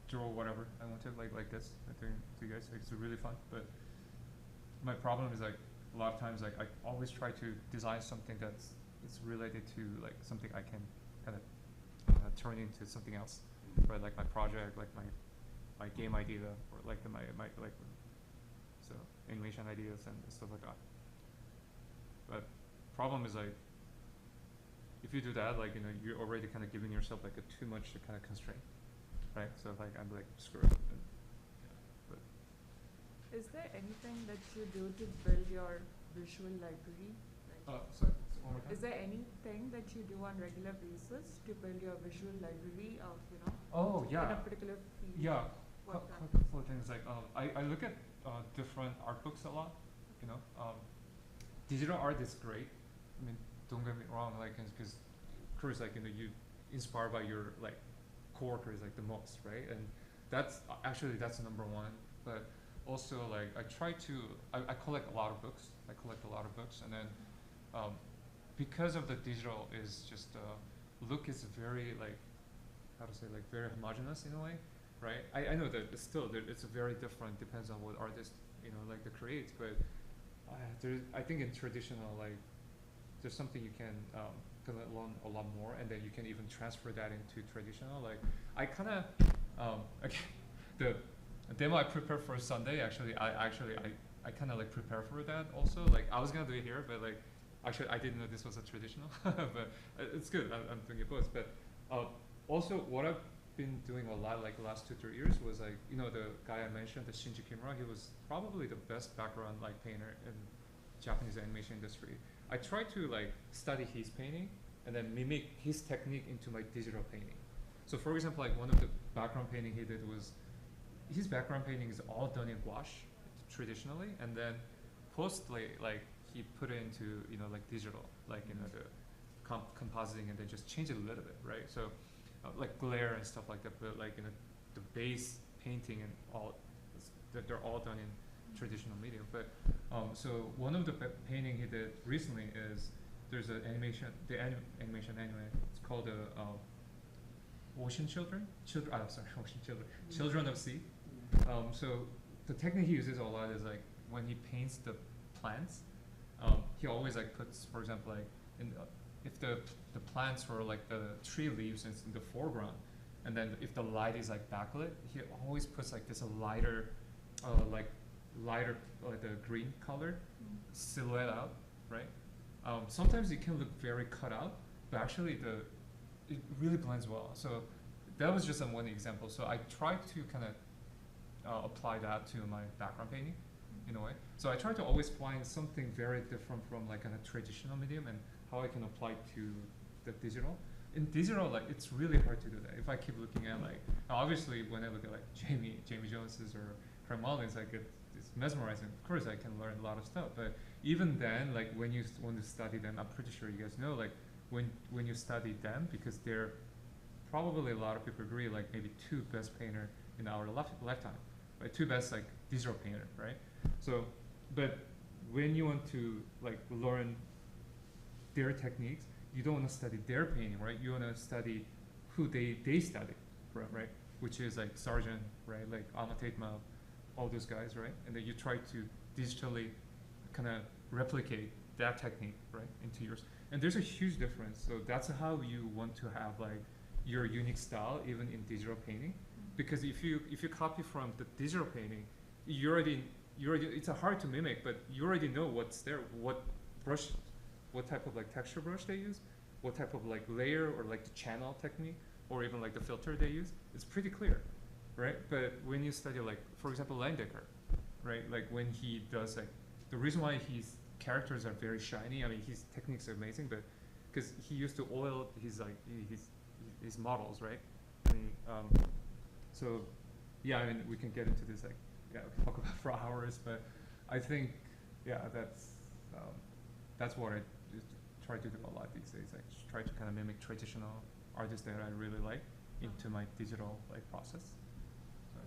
draw whatever I want to like this. I think to you guys it's really fun. But my problem is like a lot of times like I always try to design something it's related to like something I can kind of turn into something else, right? Like my project, like my game idea, or like my like so animation ideas and stuff like that. But problem is like if you do that, like you're already kind of giving yourself like a too much kind of constraint, right? So like I'm like screw it. And, yeah, but Is there anything that you do to build your visual library? so one more time. Is there anything that you do on regular basis to build your visual library of, Oh in yeah. a particular field? Yeah, What that couple of things like I look at different art books a lot. Digital art is great. I mean, don't get me wrong, like because of course like you inspired by your like coworkers like the most, right? And that's that's number one. But also like I collect a lot of books. And then because of the digital is just look is very like how to say like very homogeneous in a way, right? I know that it's still it's very different, depends on what artist like the creates, but I think in traditional like there's something you can learn a lot more, and then you can even transfer that into traditional. Like I kind of okay, the demo I prepared for Sunday I kind of like prepare for that also. Like I was gonna do it here, but like actually I didn't know this was a traditional, but it's good. I'm doing it both, but also what I've been doing a lot like the last 2-3 years was like the guy I mentioned, the Shinji Kimura. He was probably the best background like painter in Japanese animation industry. I tried to like study his painting and then mimic his technique into my digital painting. So for example, like one of the background painting he did was his background painting is all done in gouache traditionally, and then postly like he put it into like digital, like the compositing, and then just change it a little bit, right? So like glare and stuff like that, but like the base painting and all that they're all done in traditional medium. But so one of the painting he did recently is there's an animation anime. It's called Ocean Children. Children of Sea. So the technique he uses a lot is like when he paints the plants, he always like puts, for example, like if the plants were like the tree leaves is in the foreground, and then if the light is like backlit, he always puts like this lighter the green color silhouette out, right? Sometimes it can look very cut out, but actually it really blends well. So that was just one example. So I tried to kind of apply that to my background painting in a way. So I try to always find something very different from like a traditional medium and how I can apply to the digital. In digital, like it's really hard to do that. If I keep looking at like, obviously when I look at like Jamie Jones's or Craig Mullin's, like it's mesmerizing. Of course I can learn a lot of stuff, but even then, like when you want to study them, I'm pretty sure you guys know, like when you study them, because they're probably a lot of people agree, like maybe two best painter in our lifetime, right? Two best like digital painter, right? So, but when you want to like learn their techniques, you don't want to study their painting, right? You want to study who they study, right? Which is like Sargent, right? Like Alma Tatema, all those guys, right? And then you try to digitally kind of replicate that technique, right, into yours. And there's a huge difference. So that's how you want to have like your unique style, even in digital painting. Because if you copy from the digital painting, you already it's hard to mimic, but you already know what's there, what brush, what type of like texture brush they use, what type of like layer or like the channel technique, or even like the filter they use. It's pretty clear, right? But when you study like, for example, Landecker, right? Like when he does like, the reason why his characters are very shiny, I mean his techniques are amazing, but because he used to oil his like his models, right? I mean, so yeah, I mean we can get into this like, yeah, we can talk about for hours, but I think yeah, that's what I just try to do a lot these days. I just try to kind of mimic traditional artists that I really like into my digital like process. So,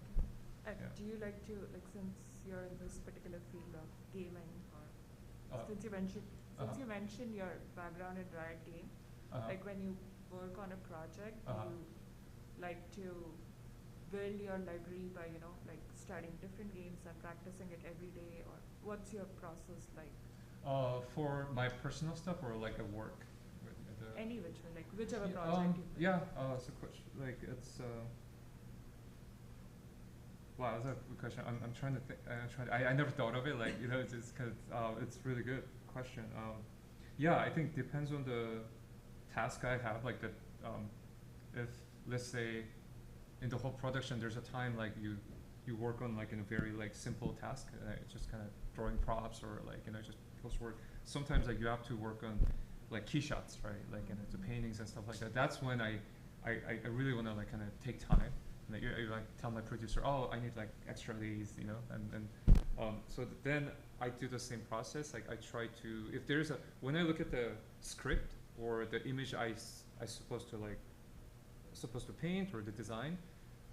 And yeah. do you like to, like, since you're in this particular field of gaming, or since you mentioned your background in Riot Games, like when you work on a project, do you like to build your library by like studying different games and practicing it every day, or what's your process like? For my personal stuff or like at work? Any which one, like whichever Yeah, project. you yeah. It's a question. Like it's. Wow, that's a good question. I'm trying to think. I never thought of it. Like it's just cause it's really good question. Yeah, I think depends on the task I have. Like the if let's say in the whole production there's a time like you work on like in a very like simple task, it's just kind of drawing props or like just post work. Sometimes like you have to work on like key shots, right? Like the paintings and stuff like that. That's when I really want to like kind of take time. Like you like tell my producer, oh, I need like extra days, and so then I do the same process. Like I try to, if there's when I look at the script or the image I supposed to paint or the design,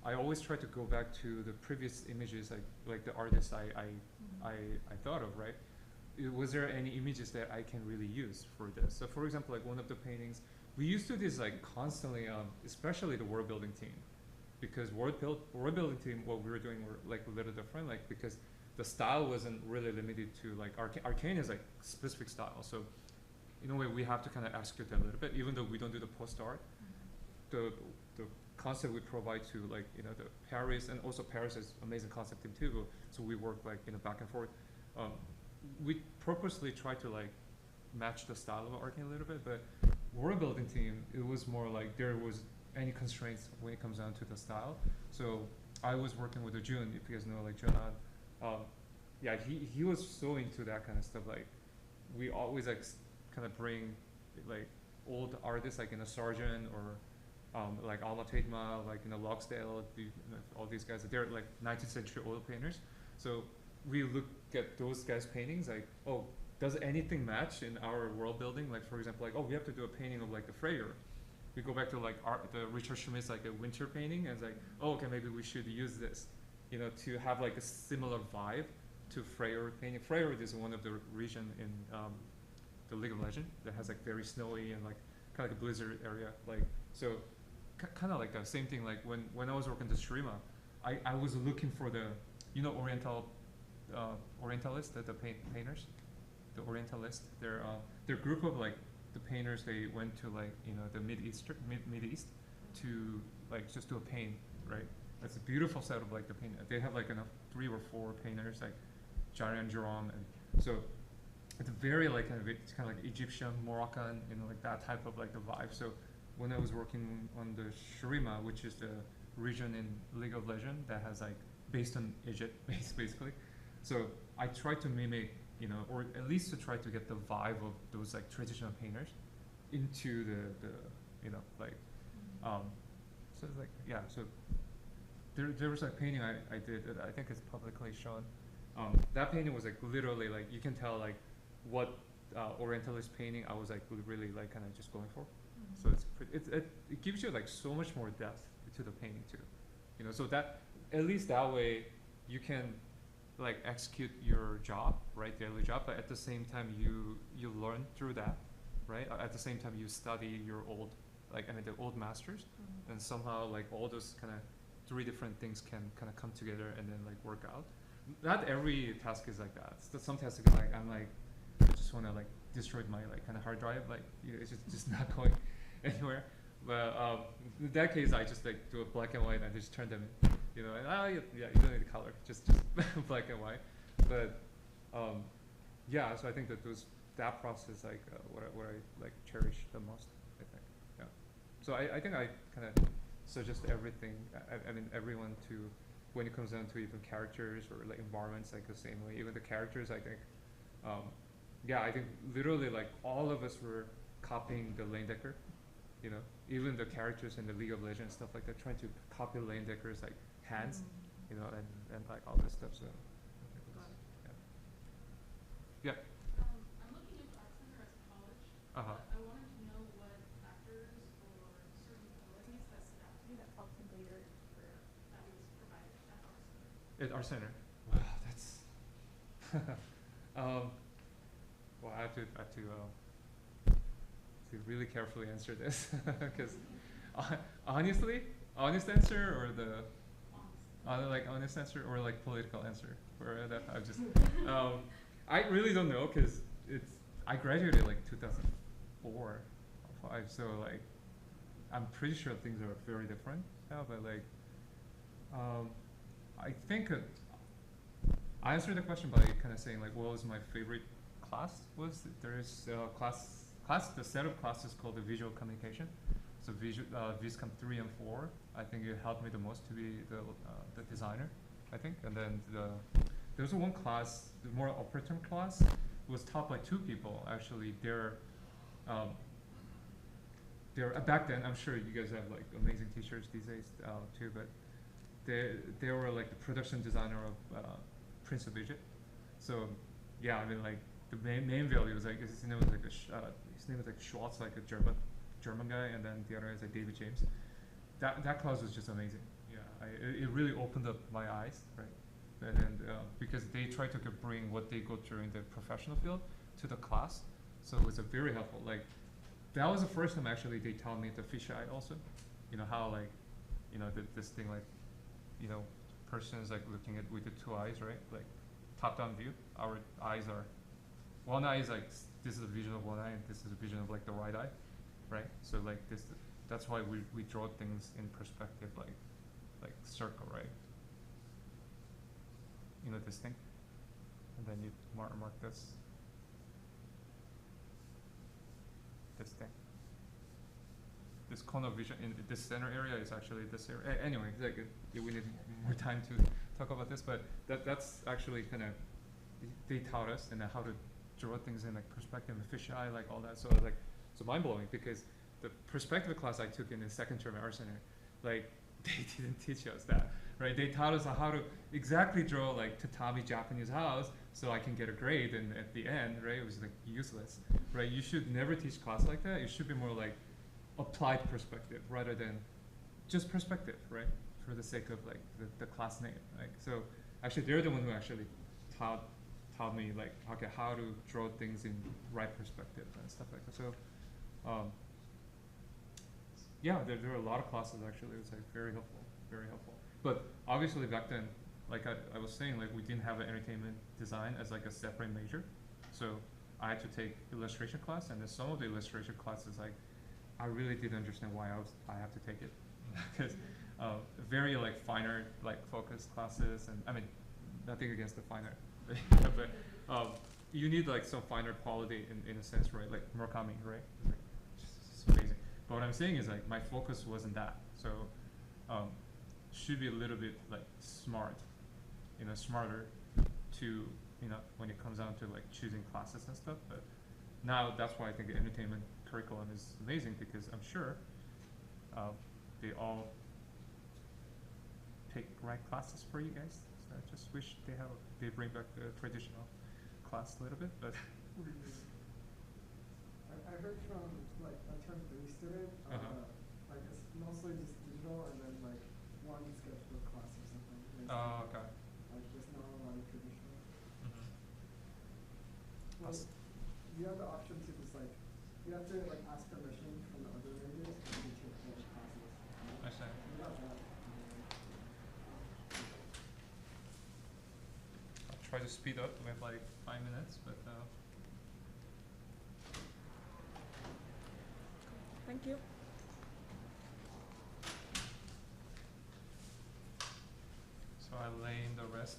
I always try to go back to the previous images, like the artist I thought of, right? Was there any images that I can really use for this? So for example, like one of the paintings, we used to do this like constantly, especially the world building team. Because world building team, what we were doing were like a little different, like because the style wasn't really limited to like Arcane is like specific style. So in a way, we have to kind of execute that a little bit, even though we don't do the post art. The concept we provide to like the Paris, and also Paris is amazing concept team too. So we work like back and forth. We purposely try to like match the style of Arcane a little bit, but world building team, it was more like there was any constraints when it comes down to the style. So I was working with Jun, if you guys know like Junan. Yeah, he was so into that kind of stuff. Like we always like kind of bring like old artists like Sargent or like Alma Tatema, like Logsdale, all these guys. They're like 19th century oil painters. So we look at those guys' paintings like, oh, does anything match in our world building? Like for example, like we have to do a painting of like the Freyr. We go back to like the Richard Schmidt's like a winter painting, and it's like, oh, okay, maybe we should use this, to have like a similar vibe to Freyr painting. Freyr is one of the region in the League of Legends that has like very snowy and like kind of like a blizzard area. Like so, kind of like the same thing. Like when I was working the Shurima, I was looking for the Orientalist, the painters, the Orientalist. They're group of like the painters. They went to like the Mid East to like just do a paint, right? It's a beautiful set of like the paint. They have like 3 or 4 painters like Jari and Jerome, and so it's very like it's kind of like Egyptian, Moroccan, like that type of like the vibe. So when I was working on the Shurima, which is the region in League of Legends that has like based on Egypt basically. So I tried to mimic, or at least to try to get the vibe of those like traditional painters into the like, so it's like, yeah, so there was a painting I did that I think is publicly shown. That painting was like literally like, you can tell like what Orientalist painting I was like really like kind of just going for. So it gives you like so much more depth to the painting too, so that at least that way you can like execute your job, right, daily job, but at the same time you learn through that, right? At the same time you study your old, the old masters, and somehow like all those kind of 3 different things can kind of come together and then like work out. Not every task is like that. Some tasks are like I'm like I just want to like destroy my like kind of hard drive, like it's just not going anywhere. But in that case, I just like do a black and white and just turn them in. And yeah, you don't need the color, just black and white. But yeah, so I think that process like what I like cherish the most, I think. Yeah. So I think I kind of suggest everything. I mean everyone to, when it comes down to even characters or like environments, like the same way. Even the characters, I think. Yeah, I think literally like all of us were copying the Lane Decker. Even the characters in the League of Legends stuff like that, trying to copy Lane Decker's like hands, and like all this stuff. So, yeah. I'm looking into Art Center as a college. Uh huh. I wanted to know what factors or certain abilities that stood out to you that helped in your career that was provided at Art Center. At Art Center. Wow, that's. Well, I have to really carefully answer this because honest answer or the honest answer or like political answer for that I just I really don't know because I graduated like 2004 or 5, so like I'm pretty sure things are very different now, but like I think I answered the question by kind of saying like what was my favorite class was. There is the set of classes called the visual communication. So Viscom 3 and 4, I think it helped me the most to be the designer, I think. And then there was one class, the more upper term class, was taught by 2 people actually. They're back then, I'm sure you guys have like amazing teachers these days too, but they were like the production designer of Prince of Egypt. So yeah, I mean like the main value was like his name was like his name was like Schwartz, like a German guy, and then the other is like David James. That class was just amazing. Yeah, it really opened up my eyes, right? And because they try to bring what they go through in the professional field to the class, so it was a very helpful. Like that was the first time actually they taught me the fisheye also. You know how like, you know this thing like, you know, person's like looking at with the 2 eyes, right? Like top-down view. Our eyes are, one eye is like this is a vision of one eye, and this is a vision of like the right eye, right? So like this, that's why we draw things in perspective, like circle, right? You know this thing, and then you mark this thing. This cone of vision in this center area is actually this area. Anyway, like we need more time to talk about this, but that's actually kind of they taught us and how to draw things in like perspective and fisheye, like all that. So I was like, so mind blowing because the perspective class I took in the second term at Art Center, like they didn't teach us that, right? They taught us how to exactly draw like tatami Japanese house so I can get a grade, and at the end, right, it was like useless, right? You should never teach class like that. It should be more like applied perspective rather than just perspective, right? For the sake of like the class name, like so. Actually, they're the one who actually taught me like okay how to draw things in right perspective and stuff like that. So, yeah, there are a lot of classes actually. It was like very helpful, very helpful. But obviously back then, like I was saying, like we didn't have an entertainment design as like a separate major, so I had to take illustration class, and then some of the illustration classes like I really didn't understand why I have to take it because very like finer like focused classes, and I mean nothing against the finer, but you need like some finer quality in a sense, right? Like Murakami, right? It's like just amazing. But what I'm saying is like my focus wasn't that, so should be a little bit like smart, you know, smarter to, you know, when it comes down to like choosing classes and stuff. But now that's why I think the entertainment curriculum is amazing, because I'm sure they all pick right classes for you guys. So I just wish they bring back the traditional class a little bit, but. I heard from like a term 3 student, like it's mostly just digital and then like one sketchbook class or something. Oh, okay. Like just not a lot of traditional. Mm-hmm. Well, you have the option to just like, you have to like ask permission from the other majors to take the classes. I see. You got that. I'll try to speed up. We have like 5 minutes, but. Thank you. So I lay in the rest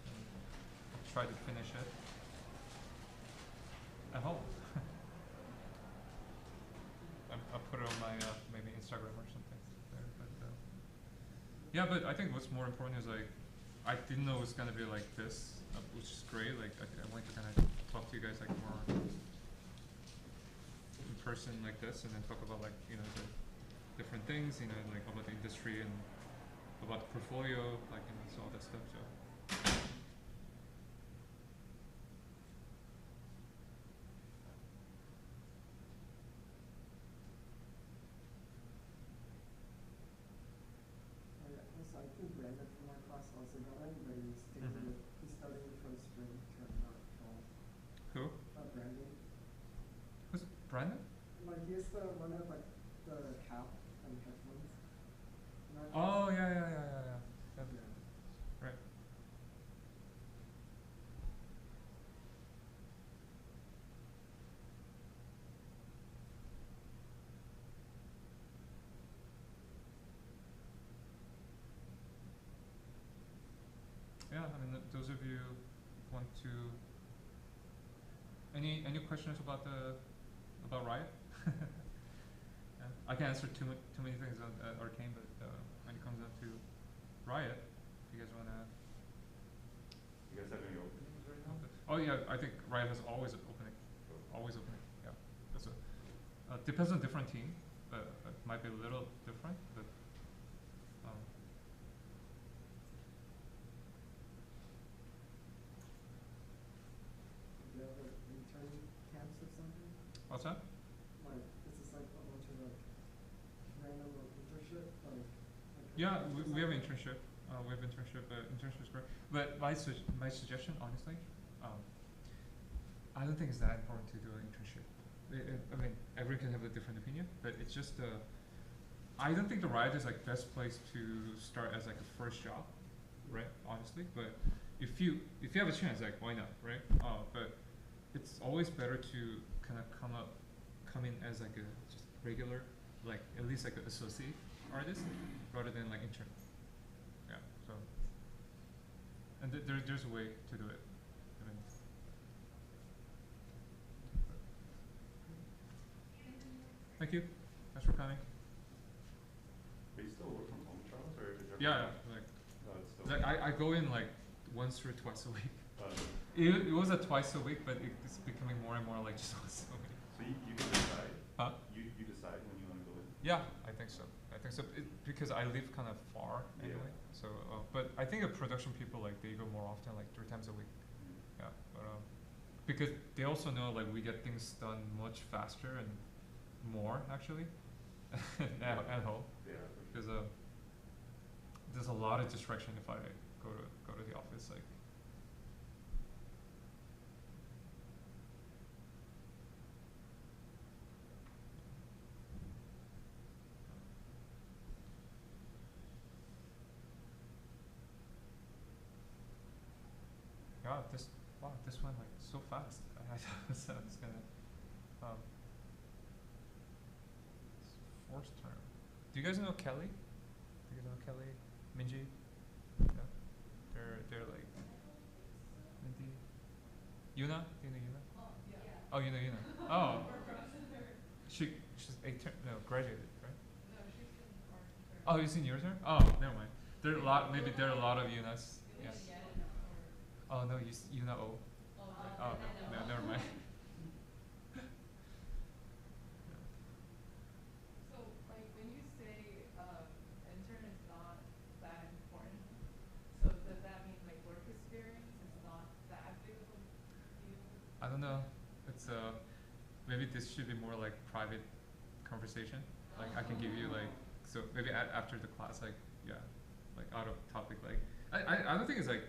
and try to finish it at home. I'll put it on my maybe Instagram or something there. But yeah, but I think what's more important is like I didn't know it was gonna be like this, which is great. Like I wanted to kind of talk to you guys like more in person like this, and then talk about like, you know, the different things, you know, like about the industry and about the portfolio, like, you know, so all that stuff. So. Also, I think Brandon from our class also got in, but he's taking it. He's studying for the spring term, not fall. Who? Brandon. Who's Brandon? Like he's the one of like the cap and headphones. Oh yeah. Yep. Yeah. Right. those of you want to, any questions about Riot? Yeah. I can answer too many things on Arcane, but when it comes down to Riot, if you guys wanna. You guys have any openings right now? Oh yeah, I think Riot has always opening, always opening. Yeah, that's depends on different team, but it might be a little different, but. Do you have like intern camps or something? What's that? Like, is this like a bunch of like random like internship? Yeah, we have internship. We have internship. Internship is great. But my suggestion, honestly, I don't think it's that important to do an internship. I mean, everyone can have a different opinion, but it's just I don't think the Riot is like best place to start as like a first job, right? Honestly, but if you have a chance, like why not, right? But it's always better to kind of come in as like a just regular, like at least like an associate artist, rather than like intern. Yeah. So, and there's a way to do it. I mean, thank you. Thanks for coming. Are you still work from home, Charles, or is Yeah, it's still like I go in like once or twice a week. uh, It was a twice a week, but it's becoming more and more like just once a week. so you can decide. Huh? You decide when you want to go in. Yeah, I think so. Because I live kind of far Yeah. anyway. So, but I think production people like they go more often, like 3 times a week. Yeah, but because they also know like we get things done much faster and more actually at home. Yeah. Because there's a lot of distraction if I go to the office. Like, God, this went like so fast. I was gonna. It's fourth term. Do you guys know Kelly? Do you guys know Kelly, Minji? Yeah, they're like Mindy. Yuna? Do you know Yuna? Oh, you know Yuna. Oh, she's graduated, right? Oh, you seen your turn? Oh, never mind. There are a lot. Maybe there are a lot of Yunas. Yeah. Oh no, Yuna O. Oh no, never mind. So, like, when you say intern is not that important, so does that mean like work experience is not that big of a deal? I don't know. It's maybe this should be more like private conversation. Like I can give you like maybe after the class, like yeah, like out of topic. Like I don't think it's like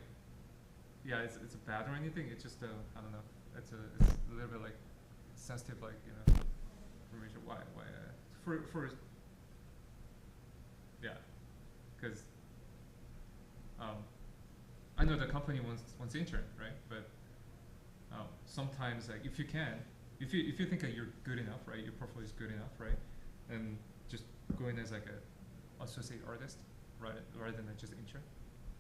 yeah it's bad or anything. It's just I don't know. It's a little bit like sensitive, like information. Why for yeah, because I know the company wants intern, right? But sometimes like if you think that you're good enough, right? Your portfolio is good enough, right? And just go in as like a associate artist, right? Rather than just intern,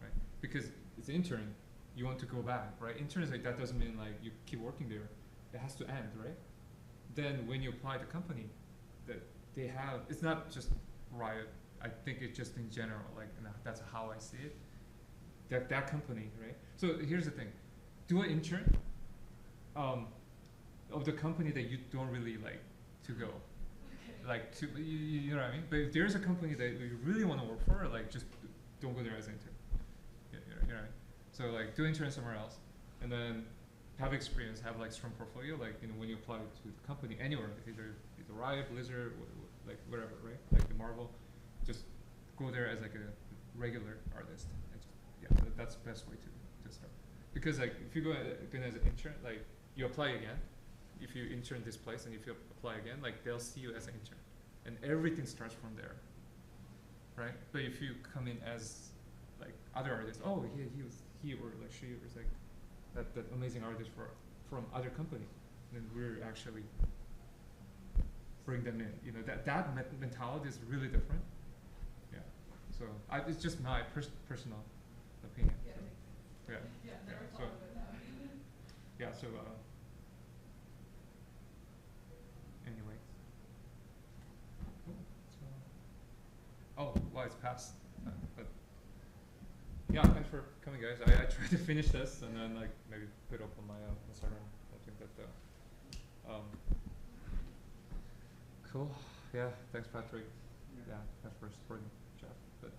right? Because it's intern, you want to go back, right? Intern is like that doesn't mean like you keep working there. It has to end, right? Then when you apply to company, that they have, it's not just Riot. I think it's just in general, like that's how I see it. That company, right? So here's the thing: do an intern of the company that you don't really like to go, like to you know what I mean. But if there's a company that you really want to work for, like just don't go there as an intern. You know what I mean? So like do intern somewhere else, and then have experience, have like strong portfolio, like when you apply to the company anywhere, either Riot, Blizzard, like whatever, right? Like the Marvel, just go there as like a regular artist. And just, yeah, that's the best way to start. Because like if you go in as an intern, like you apply again. If you intern this place and if you apply again, like they'll see you as an intern, and everything starts from there, right? But if you come in as like other artists, oh he or like she was like that amazing artist from other company, then we're actually bring them in. You know that mentality is really different. Yeah. So it's just my personal opinion. Yeah, So. makes sense. Yeah. Yeah, Yeah. never So thought of it that way. yeah. So anyways. So, oh, well, it's past. But yeah, thanks for coming, guys. I tried to finish this and then like maybe put it up on my Instagram. I think that cool. Yeah. Thanks, Patrick. Yeah. Thanks for supporting Jeff. But